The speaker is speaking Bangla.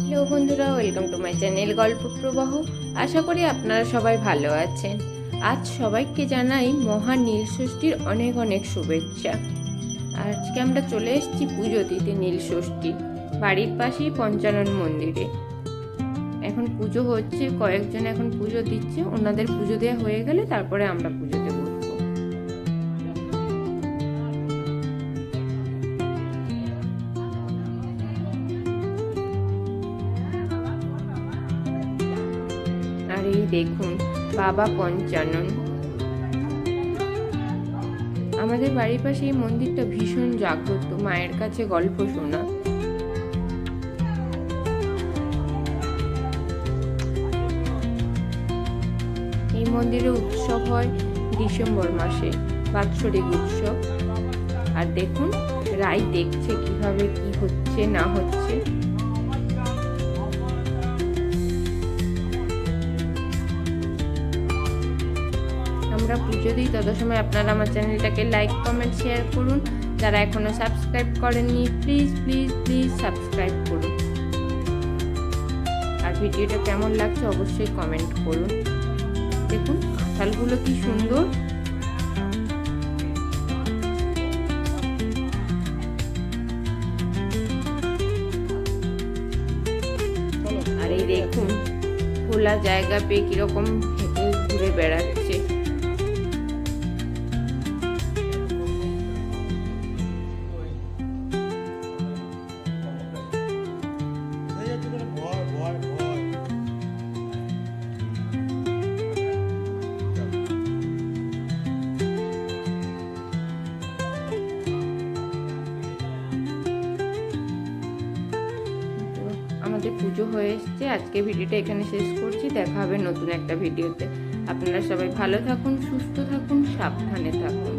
হ্যালো বন্ধুরা, ওয়েলকাম টু মাই চ্যানেল গল্প প্রবাহ। আশা করি আপনারা সবাই ভালো আছেন। আজ সবাইকে জানাই মহা নীল ষষ্ঠীর অনেক অনেক শুভেচ্ছা। আজকে আমরা চলে এসেছি পুজো দিতে নীল ষষ্ঠী, বাড়ির পাশেই পঞ্চানন মন্দিরে। এখন পুজো হচ্ছে, কয়েকজন এখন পুজো দিচ্ছে। ওনাদের পুজো দেওয়া হয়ে গেলে তারপরে আমরা পুজোতে বসবো। আর এই দেখুন বাবা পঞ্চানন। আমাদের বাড়ির পাশে এই মন্দিরটা ভীষণ জাগ্রত, মায়ের কাছে গল্প শোনা। এই মন্দিরে উৎসব হয় ডিসেম্বর মাসে, বাৎসরিক উৎসব। আর দেখুন রাই দেখছে কিভাবে কি হচ্ছে না হচ্ছে। আমরা পুজো দিই, তত সময় আপনারা আমার চ্যানেলটাকে লাইক কমেন্ট শেয়ার করুন। যারা এখনো সাবস্ক্রাইব করেননি প্লিজ প্লিজ প্লিজ সাবস্ক্রাইব করুন। আর ভিডিওটা কেমন লাগছে অবশ্যই কমেন্ট করুন। দেখুন কাঁঠালগুলো কি সুন্দর। আর এই দেখুন খোলা জায়গা পেয়ে কিরকম হেঁটে ঘুরে বেড়াচ্ছে। আমাদের পুজো হয়ে এসছে। আজকে ভিডিওটা এখানে শেষ করছি। দেখা হবে নতুন একটা ভিডিওতে। আপনারা সবাই ভালো থাকুন, সুস্থ থাকুন, সাবধানে থাকুন।